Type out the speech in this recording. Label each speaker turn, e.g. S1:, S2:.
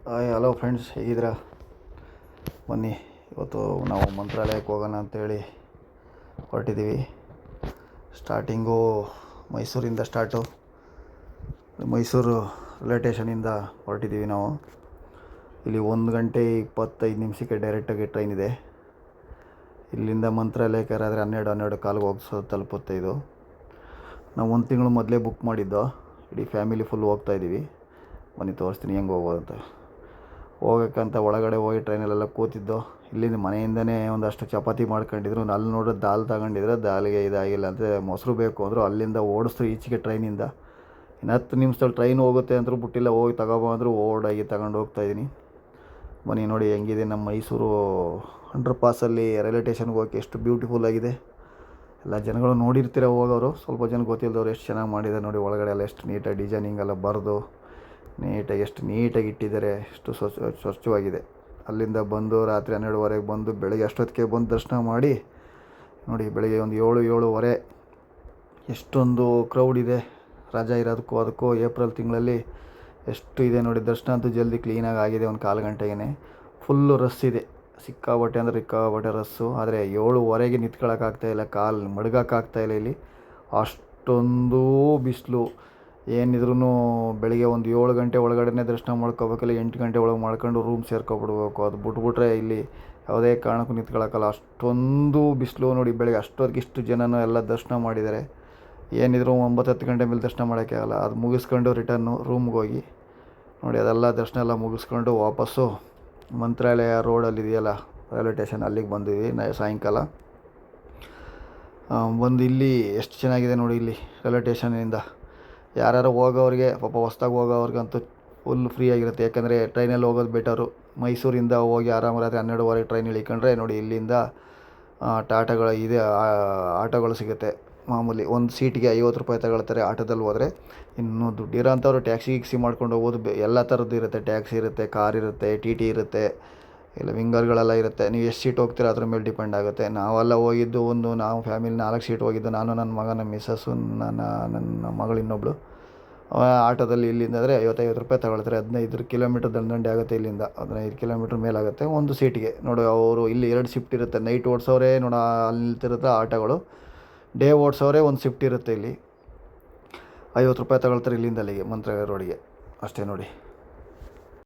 S1: Hi hello friends, ಹೇಗಿದ್ದೀರಾ? ಬನ್ನಿ, ಇವತ್ತು ನಾವು ಮಂತ್ರಾಲಯಕ್ಕೆ ಹೋಗೋಣ ಅಂತೇಳಿ ಹೊರಟಿದ್ದೀವಿ. ಸ್ಟಾರ್ಟಿಂಗು ಮೈಸೂರಿಂದ ಸ್ಟಾರ್ಟು. ಮೈಸೂರು ರೈಲ್ವೆ ಸ್ಟೇಷನಿಂದ ಹೊರಟಿದ್ದೀವಿ ನಾವು. ಇಲ್ಲಿ 1 ಗಂಟೆ 25 ನಿಮಿಷಕ್ಕೆ ಡೈರೆಕ್ಟಾಗಿ ಟ್ರೈನ್ ಇದೆ. ಇಲ್ಲಿಂದ ಮಂತ್ರಾಲಯಕ್ಕೆ ಆದರೆ 12 ಕಾಲಿಗೆ ಹೋಗಿ ತಲುಪುತ್ತೆ ಇದು. ನಾವು 1 ತಿಂಗಳು ಮೊದಲೇ ಬುಕ್ ಮಾಡಿದ್ದೋ. ಇಡೀ ಫ್ಯಾಮಿಲಿ ಫುಲ್ ಹೋಗ್ತಾಯಿದ್ದೀವಿ. ಬನ್ನಿ ತೋರಿಸ್ತೀನಿ ಹೆಂಗೆ ಹೋಗೋದು ಅಂತ. ಹೋಗೋಕ್ಕಂತ ಒಳಗಡೆ ಹೋಗಿ ಟ್ರೈನಲ್ಲೆಲ್ಲ ಕೂತಿದ್ದೋ. ಇಲ್ಲಿಂದ ಮನೆಯಿಂದನೇ ಒಂದಷ್ಟು ಚಪಾತಿ ಮಾಡ್ಕೊಂಡಿದ್ರು. ಅಲ್ಲಿ ನೋಡಿದ್ರೆ ದಾಲ್ ತಗೊಂಡಿದ್ರೆ ದಾಲ್ಗೆ ಇದಾಗಿಲ್ಲ ಅಂತ ಮೊಸರು ಬೇಕು ಅಂದರು. ಅಲ್ಲಿಂದ ಓಡಿಸ್ರು ಈಚೆಗೆ ಟ್ರೈನಿಂದ. ಇನ್ನು 10 ನಿಮಿಷದಲ್ಲಿ ಟ್ರೈನ್ ಹೋಗುತ್ತೆ ಅಂದರೂ ಬಿಟ್ಟಿಲ್ಲ. ಹೋಗಿ ತಗೊಬಂದರು. ಓಡಾಗಿ ತಗೊಂಡು ಹೋಗ್ತಾಯಿದ್ದೀನಿ. ಬನ್ನಿ ನೋಡಿ ಹೆಂಗಿದೆ ನಮ್ಮ ಮೈಸೂರು ಅಂಡರ್ ಪಾಸಲ್ಲಿ ರೈಲ್ವೆ ಸ್ಟೇಷನ್ಗೆ ಹೋಗೋಕ್ಕೆ ಎಷ್ಟು ಬ್ಯೂಟಿಫುಲ್ ಆಗಿದೆ. ಎಲ್ಲ ಜನಗಳು ನೋಡಿರ್ತೀರ ಹೋಗೋರು. ಸ್ವಲ್ಪ ಜನ ಗೊತ್ತಿಲ್ಲದವ್ರು ಎಷ್ಟು ಚೆನ್ನಾಗಿ ಮಾಡಿದ್ದಾರೆ ನೋಡಿ. ಒಳಗಡೆ ಎಲ್ಲ ಎಷ್ಟು ನೀಟಾಗಿ ಡಿಸೈನಿಂಗ್ ಎಲ್ಲ ಬರೆದು ನೀಟಾಗಿ ಎಷ್ಟು ನೀಟಾಗಿ ಇಟ್ಟಿದ್ದಾರೆ. ಎಷ್ಟು ಸ್ವಚ್ಛವಾಗಿದೆ. ಅಲ್ಲಿಂದ ಬಂದು ರಾತ್ರಿ 12:30ಗೆ ಬಂದು ಬೆಳಗ್ಗೆ ಅಷ್ಟೊತ್ತಿಗೆ ಬಂದು ದರ್ಶನ ಮಾಡಿ ನೋಡಿ. ಬೆಳಗ್ಗೆ ಒಂದು 7-7:30 ಎಷ್ಟೊಂದು ಕ್ರೌಡ್ ಇದೆ. ರಜಾ ಇರೋದಕ್ಕೂ ಅದಕ್ಕೂ ಏಪ್ರಿಲ್ ತಿಂಗಳಲ್ಲಿ ಎಷ್ಟು ಇದೆ ನೋಡಿ. ದರ್ಶನ ಅಂತೂ ಜಲ್ದಿ ಕ್ಲೀನಾಗಿ ಆಗಿದೆ. ಒಂದು 1/4 ಗಂಟೆಗೆ ಫುಲ್ಲು ರಸ್ ಇದೆ. ಸಿಕ್ಕಾಬಟ್ಟೆ ಅಂದರೆ ಸಿಕ್ಕಾಬಟ್ಟೆ ರಸ್ಸು. ಆದರೆ 7:30ಗೆ ನಿಂತ್ಕೊಳ್ಳೋಕ್ಕಾಗ್ತಾಯಿಲ್ಲ, ಕಾಲು ಮಡಗೋಕ್ಕಾಗ್ತಾಯಿಲ್ಲ. ಇಲ್ಲಿ ಅಷ್ಟೊಂದು ಬಿಸಿಲು. ಏನಿದ್ರೂ ಬೆಳಿಗ್ಗೆ ಒಂದು 7 ಗಂಟೆ ಒಳಗಡೆ ದರ್ಶನ ಮಾಡ್ಕೋಬೇಕಲ್ಲ. 8 ಗಂಟೆ ಒಳಗೆ ಮಾಡ್ಕೊಂಡು ರೂಮ್ ಸೇರ್ಕೊಬಿಡ್ಬೇಕು. ಅದು ಬಿಟ್ಬಿಟ್ರೆ ಇಲ್ಲಿ ಯಾವುದೇ ಕಾರಣಕ್ಕೂ ನಿಂತ್ಕೊಳ್ಳೋಕ್ಕಲ್ಲ. ಅಷ್ಟೊಂದು ಬಿಸಿಲು ನೋಡಿ. ಬೆಳಗ್ಗೆ ಅಷ್ಟೊತ್ತಿಗೆ ಇಷ್ಟು ಜನನೂ ಎಲ್ಲ ದರ್ಶನ ಮಾಡಿದ್ದಾರೆ. ಏನಿದ್ರು 9-10 ಗಂಟೆ ಮೇಲೆ ದರ್ಶನ ಮಾಡೋಕ್ಕೆ ಆಗಲ್ಲ. ಅದು ಮುಗಿಸ್ಕೊಂಡು ರಿಟರ್ನು ರೂಮ್ಗೆ ಹೋಗಿ ನೋಡಿ. ಅದೆಲ್ಲ ದರ್ಶನ ಎಲ್ಲ ಮುಗಿಸ್ಕೊಂಡು ವಾಪಸ್ಸು ಮಂತ್ರಾಲಯ ರೋಡಲ್ಲಿ ಇದೆಯಲ್ಲ ರೈಲ್ವೆ ಸ್ಟೇಷನ್, ಅಲ್ಲಿಗೆ ಬಂದಿದ್ವಿ ಸಾಯಂಕಾಲ. ಬಂದು ಇಲ್ಲಿ ಎಷ್ಟು ಚೆನ್ನಾಗಿದೆ ನೋಡಿ. ಇಲ್ಲಿ ರೈಲ್ವೆ ಸ್ಟೇಷನಿಂದ ಯಾರು ಹೋಗೋರಿಗೆ, ಪಾಪ ಹೊಸ್ದಾಗಿ ಹೋಗೋವ್ರಿಗಂತೂ ಫುಲ್ ಫ್ರೀ ಆಗಿರುತ್ತೆ. ಯಾಕಂದರೆ ಟ್ರೈನಲ್ಲಿ ಹೋಗೋದು ಬೆಟರು. ಮೈಸೂರಿಂದ ಹೋಗಿ ಆರಾಮ ರಾತ್ರಿ 12:30 ಟ್ರೈನ್ ಇಳಿಕೊಂಡ್ರೆ ನೋಡಿ ಇಲ್ಲಿಂದ ಟಾಟಾಗಳು ಇದೆ, ಆಟೋಗಳು ಸಿಗುತ್ತೆ. ಮಾಮೂಲಿ ಒಂದು ಸೀಟಿಗೆ 50 ರೂಪಾಯಿ ತಗೊಳ್ತಾರೆ ಆಟೋದಲ್ಲಿ ಹೋದರೆ. ಇನ್ನು ದುಡ್ಡಿರೋ ಅಂಥವ್ರು ಟ್ಯಾಕ್ಸಿ ಗಿಕ್ಸಿ ಮಾಡ್ಕೊಂಡು ಹೋಗೋದು. ಎಲ್ಲ ಥರದ್ದು ಇರುತ್ತೆ. ಟ್ಯಾಕ್ಸಿ ಇರುತ್ತೆ, ಕಾರ್ ಇರುತ್ತೆ, ಟಿ ಇರುತ್ತೆ, ಇಲ್ಲ ವಿಂಗರ್ಗಳೆಲ್ಲ ಇರುತ್ತೆ. ನೀವು ಎಷ್ಟು ಸೀಟ್ ಹೋಗ್ತೀರ ಅದ್ರ ಮೇಲೆ ಡಿಪೆಂಡ್ ಆಗುತ್ತೆ. ನಾವೆಲ್ಲ ಹೋಗಿದ್ದು ನಾವು ಫ್ಯಾಮಿಲಿ 4 ಸೀಟ್ ಹೋಗಿದ್ದು. ನಾನು, ನನ್ನ ಮಗ, ನಮ್ಮ ಮಿಸ್ಸಸ್ಸು, ನನ್ನ ಮಗಳು ಇನ್ನೊಬ್ಳು. ಆಟೋದಲ್ಲಿ ಇಲ್ಲಿಂದ ಆದರೆ 50 ರೂಪಾಯಿ ತಗೊಳ್ತಾರೆ. 15 ಕಿಲೋಮೀಟರ್ ದಂಡೆ ಆಗುತ್ತೆ. ಇಲ್ಲಿಂದ 15 ಕಿಲೋಮೀಟ್ರ್ ಮೇಲಾಗುತ್ತೆ ಒಂದು ಸೀಟಿಗೆ. ನೋಡು, ಅವರು ಇಲ್ಲಿ 2 ಶಿಫ್ಟ್ ಇರುತ್ತೆ. ನೈಟ್ ಓಡಿಸೋರೆ ನೋಡು ಅಲ್ಲಿ ನಿಲ್ತಿರುತ್ತೆ ಆಟೋಗಳು. ಡೇ ಓಡಿಸೋರೆ ಒಂದು ಶಿಫ್ಟ್ ಇರುತ್ತೆ. ಇಲ್ಲಿ 50 ರೂಪಾಯಿ ತಗೊಳ್ತಾರೆ ಇಲ್ಲಿಂದ ಅಲ್ಲಿಗೆ ಮಂತ್ರಾಲಯ ರೋಡಿಗೆ. ಅಷ್ಟೇ ನೋಡಿ.